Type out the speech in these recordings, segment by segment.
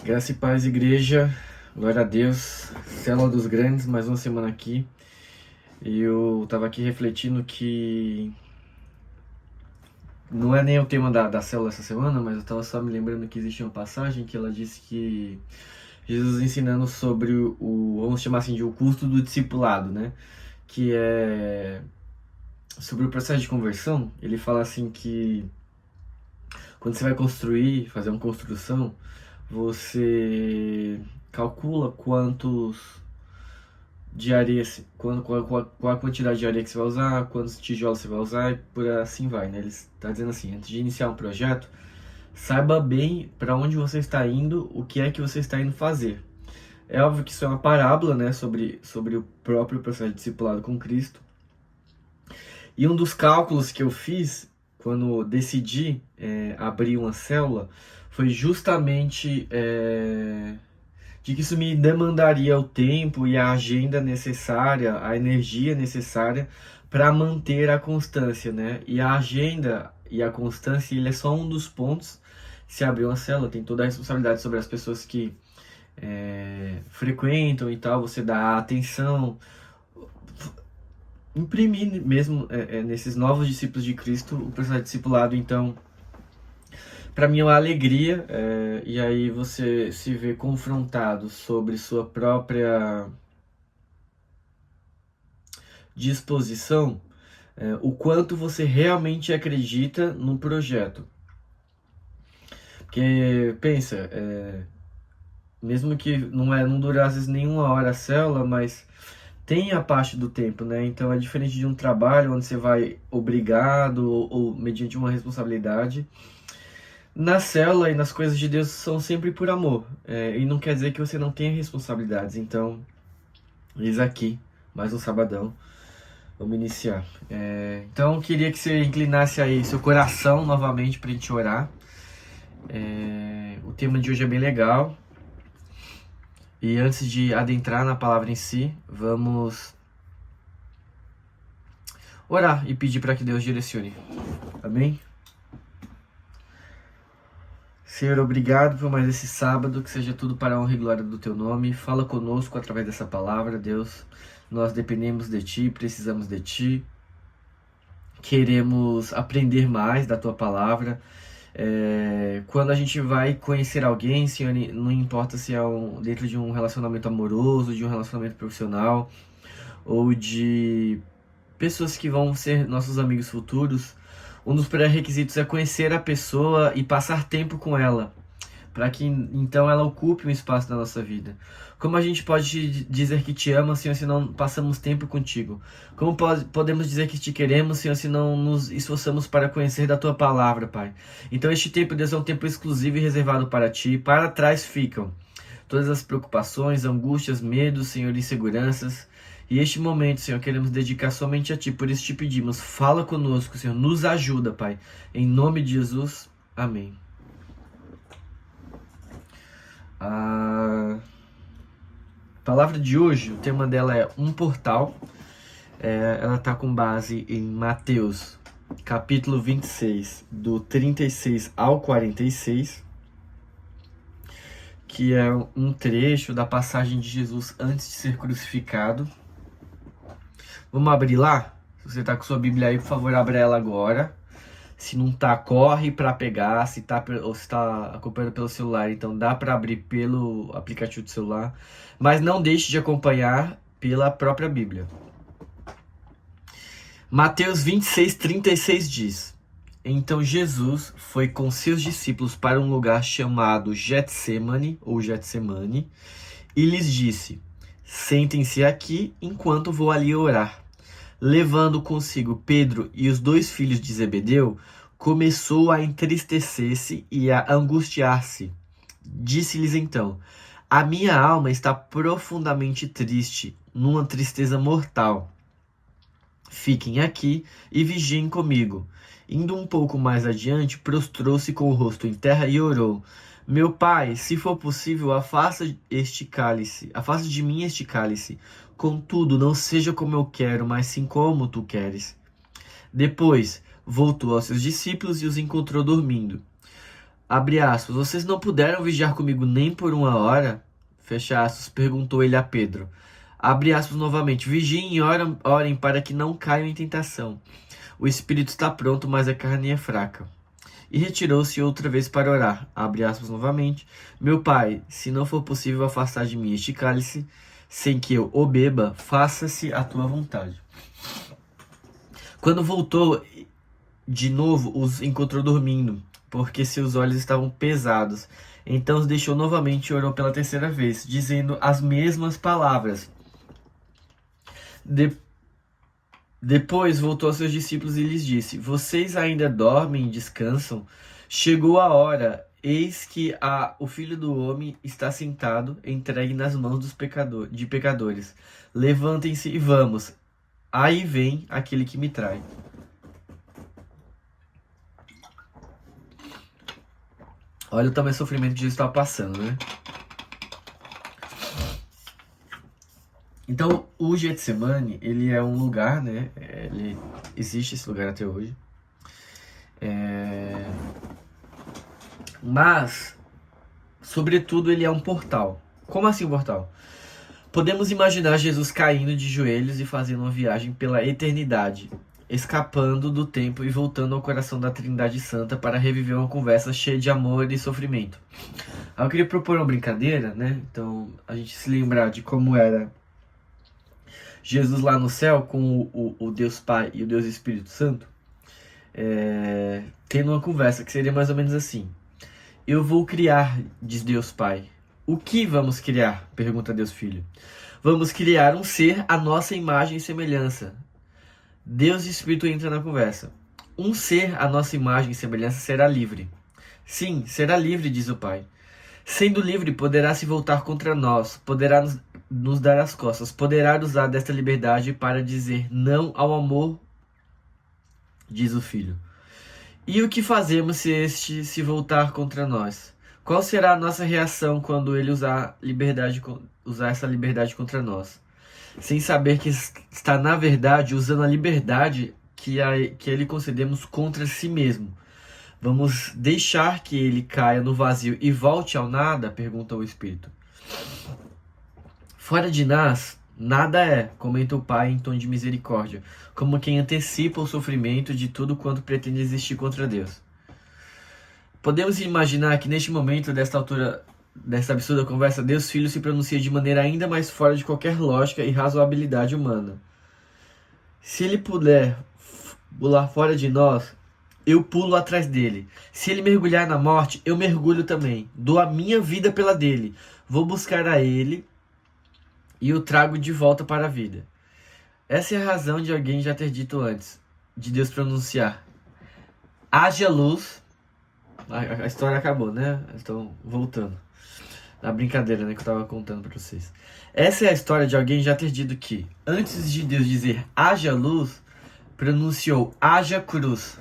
Graça e paz, igreja. Glória a Deus. Célula dos Grandes, mais uma semana aqui. E eu tava aqui refletindo que não é nem o tema da célula essa semana, mas eu tava só me lembrando que existe uma passagem que ela disse que Jesus ensinando sobre vamos chamar assim, de o custo do discipulado, né? Que é sobre o processo de conversão. Ele fala assim que quando você vai construir, fazer uma construção, você calcula qual a quantidade de areia que você vai usar, quantos tijolos você vai usar e por assim vai, né? Ele está dizendo assim, antes de iniciar um projeto, saiba bem para onde você está indo, o que é que você está indo fazer. É óbvio que isso é uma parábola, né, sobre o próprio processo de discipulado com Cristo. E um dos cálculos que eu fiz quando decidi abrir uma célula foi justamente de que isso me demandaria o tempo e a agenda necessária, a energia necessária para manter a constância, né? E a agenda e a constância, ele é só um dos pontos. Se abrir uma célula, tem toda a responsabilidade sobre as pessoas que frequentam e tal, você dá atenção, imprimir mesmo nesses novos discípulos de Cristo o processo de discipulado. Então, para mim é uma alegria, e aí você se vê confrontado sobre sua própria disposição, o quanto você realmente acredita no projeto. Porque, pensa, mesmo que não durar às vezes nenhuma hora a célula, mas tem a parte do tempo, né? Então é diferente de um trabalho onde você vai obrigado ou mediante uma responsabilidade. Na célula e nas coisas de Deus são sempre por amor. E não quer dizer que você não tenha responsabilidades. Então, eis aqui, mais um sabadão. Vamos iniciar. Então, eu queria que você inclinasse aí seu coração novamente para a gente orar. O tema de hoje é bem legal. E antes de adentrar na palavra em si, vamos orar e pedir para que Deus direcione. Amém? Senhor, obrigado por mais esse sábado, que seja tudo para a honra e glória do Teu nome. Fala conosco através dessa palavra, Deus. Nós dependemos de Ti, precisamos de Ti. Queremos aprender mais da Tua palavra. Quando a gente vai conhecer alguém, Senhor, não importa se é dentro de um relacionamento amoroso, de um relacionamento profissional, ou de pessoas que vão ser nossos amigos futuros, um dos pré-requisitos é conhecer a pessoa e passar tempo com ela, para que então ela ocupe um espaço na nossa vida. Como a gente pode dizer que te ama, Senhor, se não passamos tempo contigo? Como podemos dizer que te queremos, Senhor, se não nos esforçamos para conhecer da tua palavra, Pai? Então este tempo, Deus, é um tempo exclusivo e reservado para ti. Para trás ficam todas as preocupações, angústias, medos, Senhor, inseguranças. E este momento, Senhor, queremos dedicar somente a Ti. Por isso te pedimos, fala conosco, Senhor, nos ajuda, Pai. Em nome de Jesus, amém. A palavra de hoje, o tema dela é um portal. Ela está com base em Mateus, capítulo 26, do 36 ao 46. Que é um trecho da passagem de Jesus antes de ser crucificado. Vamos abrir lá? Se você está com sua Bíblia aí, por favor, abra ela agora. Se não tá, corre para pegar. Se está acompanhando pelo celular, então dá para abrir pelo aplicativo do celular. Mas não deixe de acompanhar pela própria Bíblia. Mateus 26, 36 diz: Então Jesus foi com seus discípulos para um lugar chamado Getsemane, ou Getsemane, e lhes disse: Sentem-se aqui enquanto vou ali orar. Levando consigo Pedro e os 2 filhos de Zebedeu, começou a entristecer-se e a angustiar-se. Disse-lhes então: A minha alma está profundamente triste, numa tristeza mortal. Fiquem aqui e vigiem comigo. Indo um pouco mais adiante, prostrou-se com o rosto em terra e orou: Meu pai, se for possível, afasta de mim este cálice. Contudo, não seja como eu quero, mas sim como tu queres. Depois, voltou aos seus discípulos e os encontrou dormindo. Abre aspas, vocês não puderam vigiar comigo nem por 1 hora? Fecha aspas, perguntou ele a Pedro. Abre aspas novamente, vigiem e orem para que não caiam em tentação. O espírito está pronto, mas a carne é fraca. E retirou-se outra vez para orar. Abre aspas novamente. Meu pai, se não for possível afastar de mim este cálice, sem que eu o beba, faça-se a tua vontade. Quando voltou de novo, os encontrou dormindo, porque seus olhos estavam pesados. Então os deixou novamente e orou pela terceira vez, dizendo as mesmas palavras. Depois voltou aos seus discípulos e lhes disse: vocês ainda dormem e descansam? Chegou a hora, eis que o Filho do Homem está sentado, entregue nas mãos de pecadores. Levantem-se e vamos. Aí vem aquele que me trai. Olha o tamanho do sofrimento que Jesus estava passando, né? Então, o Getsemane, ele é um lugar, né? Existe esse lugar até hoje. Mas, sobretudo, ele é um portal. Como assim um portal? Podemos imaginar Jesus caindo de joelhos e fazendo uma viagem pela eternidade, escapando do tempo e voltando ao coração da Trindade Santa para reviver uma conversa cheia de amor e sofrimento. Eu queria propor uma brincadeira, né? Então, a gente se lembrar de como era Jesus lá no céu com o Deus Pai e o Deus Espírito Santo, tendo uma conversa que seria mais ou menos assim: eu vou criar, diz Deus Pai. O que vamos criar? Pergunta Deus Filho. Vamos criar um ser à nossa imagem e semelhança. Deus e Espírito entram na conversa. Um ser à nossa imagem e semelhança será livre. Sim, será livre, diz o Pai. Sendo livre, poderá se voltar contra nós, poderá nos dar as costas, poderá usar desta liberdade para dizer não ao amor, diz o Filho. E o que fazemos se este se voltar contra nós? Qual será a nossa reação quando ele usar essa liberdade contra nós? Sem saber que está, na verdade, usando a liberdade que ele concedemos contra si mesmo. Vamos deixar que ele caia no vazio e volte ao nada? Pergunta o Espírito. Fora de nós, nada é, comenta o Pai em tom de misericórdia, como quem antecipa o sofrimento de tudo quanto pretende existir contra Deus. Podemos imaginar que neste momento, desta altura, desta absurda conversa, Deus Filho se pronuncia de maneira ainda mais fora de qualquer lógica e razoabilidade humana. Se ele puder pular fora de nós, eu pulo atrás dele. Se ele mergulhar na morte, eu mergulho também. Dou a minha vida pela dele. Vou buscar a ele e o trago de volta para a vida. Essa é a razão de alguém já ter dito antes, de Deus pronunciar: haja luz. A história acabou, né? Então, voltando. Na brincadeira, né, que eu tava contando pra vocês. Essa é a história de alguém já ter dito que, antes de Deus dizer haja luz, pronunciou haja cruz.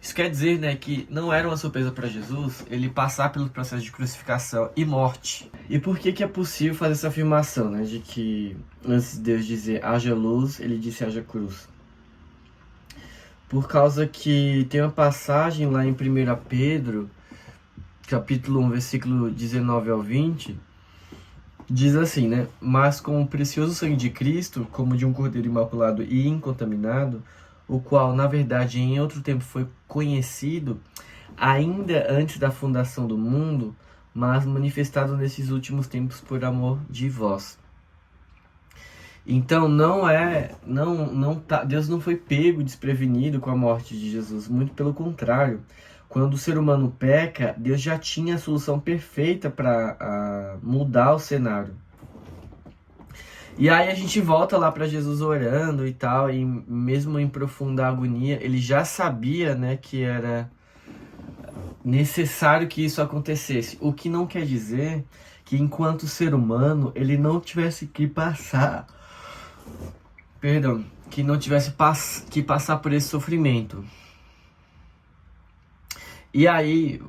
Isso quer dizer, né, que não era uma surpresa para Jesus ele passar pelo processo de crucificação e morte. E por que é possível fazer essa afirmação, né, de que antes de Deus dizer haja luz, ele disse haja cruz? Por causa que tem uma passagem lá em 1 Pedro, capítulo 1, versículo 19 ao 20, diz assim, né? Mas com o precioso sangue de Cristo, como de um cordeiro imaculado e incontaminado, o qual, na verdade, em outro tempo foi conhecido, ainda antes da fundação do mundo, mas manifestado nesses últimos tempos por amor de vós. Então Deus não foi pego desprevenido com a morte de Jesus, muito pelo contrário. Quando o ser humano peca, Deus já tinha a solução perfeita para mudar o cenário. E aí a gente volta lá para Jesus orando e tal, e mesmo em profunda agonia, ele já sabia, né, que era necessário que isso acontecesse. O que não quer dizer que enquanto ser humano ele não tivesse que passar que passar por esse sofrimento. E aí,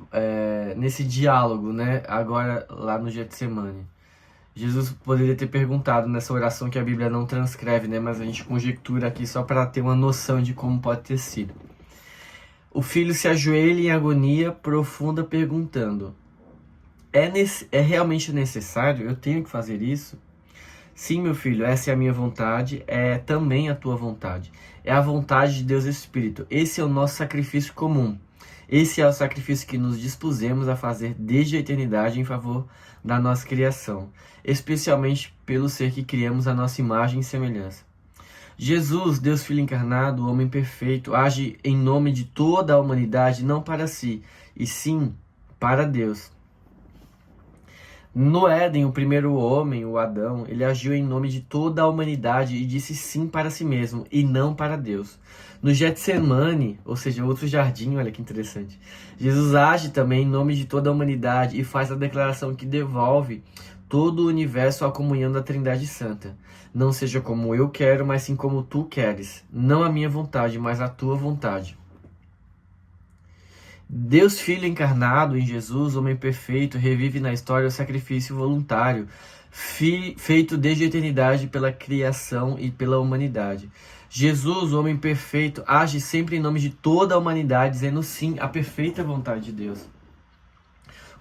nesse diálogo, né, agora lá no Getsemane, Jesus poderia ter perguntado nessa oração que a Bíblia não transcreve, né, mas a gente conjectura aqui só para ter uma noção de como pode ter sido. O filho se ajoelha em agonia profunda perguntando: é realmente necessário? Eu tenho que fazer isso? Sim, meu filho, essa é a minha vontade, é também a tua vontade. É a vontade de Deus Espírito. Esse é o nosso sacrifício comum. Esse é o sacrifício que nos dispusemos a fazer desde a eternidade em favor da nossa criação, especialmente pelo ser que criamos a nossa imagem e semelhança. Jesus, Deus Filho encarnado, o homem perfeito, age em nome de toda a humanidade, não para si, e sim para Deus. No Éden, o primeiro homem, o Adão, ele agiu em nome de toda a humanidade e disse sim para si mesmo e não para Deus. No Getsemane, ou seja, outro jardim, olha que interessante, Jesus age também em nome de toda a humanidade e faz a declaração que devolve todo o universo à comunhão da Trindade Santa. Não seja como eu quero, mas sim como tu queres. Não a minha vontade, mas a tua vontade. Deus Filho encarnado em Jesus, homem perfeito, revive na história o sacrifício voluntário, feito desde a eternidade pela criação e pela humanidade. Jesus, o homem perfeito, age sempre em nome de toda a humanidade, dizendo sim à perfeita vontade de Deus.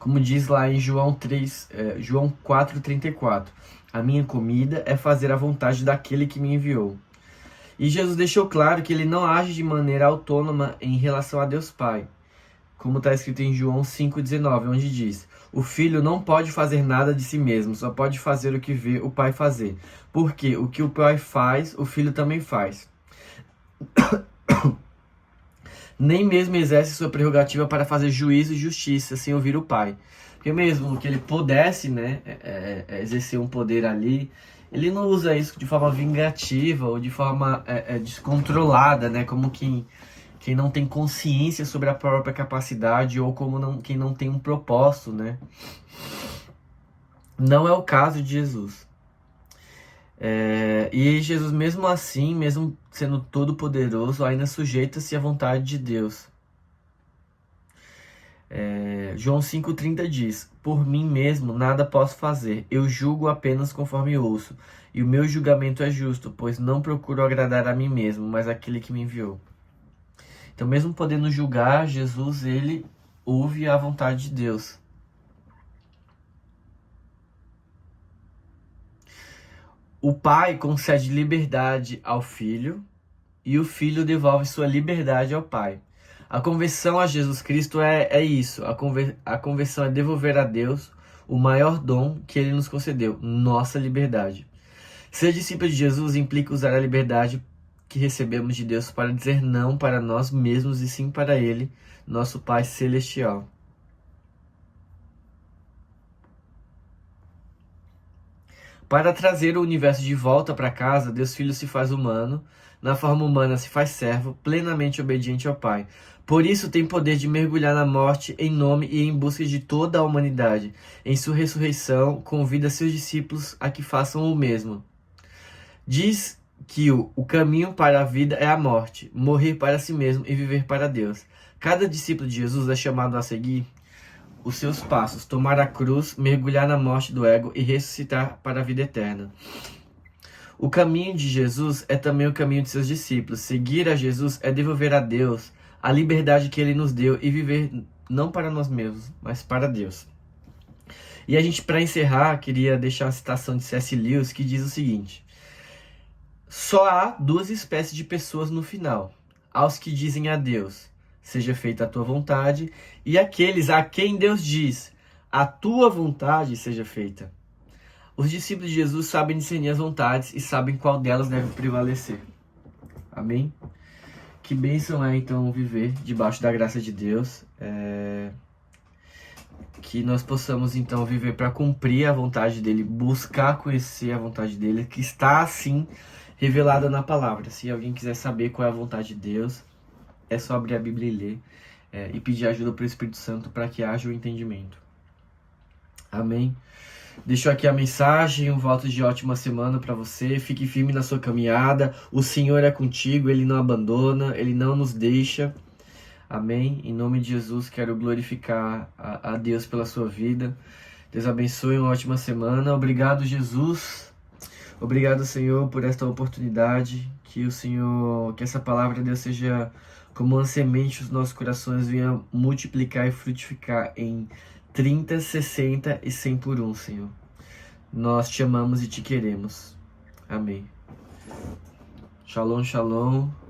Como diz lá em João 4,34, a minha comida é fazer a vontade daquele que me enviou. E Jesus deixou claro que ele não age de maneira autônoma em relação a Deus Pai, como está escrito em João 5,19, onde diz: o filho não pode fazer nada de si mesmo, só pode fazer o que vê o pai fazer. Porque o que o pai faz, o filho também faz. Nem mesmo exerce sua prerrogativa para fazer juízo e justiça sem ouvir o pai. Porque mesmo que ele pudesse, né, exercer um poder ali, ele não usa isso de forma vingativa ou de forma descontrolada, né, como quem não tem consciência sobre a própria capacidade ou como quem não tem um propósito, né? Não é o caso de Jesus. E Jesus, mesmo assim, mesmo sendo todo poderoso, ainda sujeita-se à vontade de Deus. João 5,30 diz: por mim mesmo nada posso fazer, eu julgo apenas conforme ouço, e o meu julgamento é justo, pois não procuro agradar a mim mesmo, mas àquele que me enviou. Então, mesmo podendo julgar, Jesus, ele ouve a vontade de Deus. O Pai concede liberdade ao Filho e o Filho devolve sua liberdade ao Pai. A conversão a Jesus Cristo é isso. A conversão é devolver a Deus o maior dom que Ele nos concedeu, nossa liberdade. Ser discípulo de Jesus implica usar a liberdade que recebemos de Deus para dizer não para nós mesmos e sim para Ele, nosso Pai Celestial. Para trazer o universo de volta para casa, Deus Filho se faz humano, na forma humana se faz servo, plenamente obediente ao Pai. Por isso tem poder de mergulhar na morte em nome e em busca de toda a humanidade. Em sua ressurreição, convida seus discípulos a que façam o mesmo. Diz que o caminho para a vida é a morte, morrer para si mesmo e viver para Deus. Cada discípulo de Jesus é chamado a seguir os seus passos, tomar a cruz, mergulhar na morte do ego e ressuscitar para a vida eterna. O caminho de Jesus é também o caminho de seus discípulos. Seguir a Jesus é devolver a Deus a liberdade que Ele nos deu e viver não para nós mesmos, mas para Deus. E a gente, para encerrar, queria deixar uma citação de C.S. Lewis que diz o seguinte: só há duas espécies de pessoas no final: aos que dizem a Deus, seja feita a tua vontade, e aqueles a quem Deus diz, a tua vontade seja feita. Os discípulos de Jesus sabem discernir as vontades e sabem qual delas deve prevalecer. Amém? Que bênção é então viver debaixo da graça de Deus. Que nós possamos então viver para cumprir a vontade dele, buscar conhecer a vontade dele, que está assim revelada na palavra. Se alguém quiser saber qual é a vontade de Deus, é só abrir a Bíblia e ler e pedir ajuda para o Espírito Santo para que haja o entendimento. Amém? Deixo aqui a mensagem, um voto de ótima semana para você. Fique firme na sua caminhada. O Senhor é contigo, Ele não abandona, Ele não nos deixa. Amém? Em nome de Jesus, quero glorificar a Deus pela sua vida. Deus abençoe, uma ótima semana. Obrigado, Jesus. Obrigado, Senhor, por esta oportunidade. Que essa palavra, Deus, seja como uma semente os nossos corações venham multiplicar e frutificar em 30, 60 e 100 por um, Senhor. Nós te amamos e te queremos. Amém. Shalom, shalom.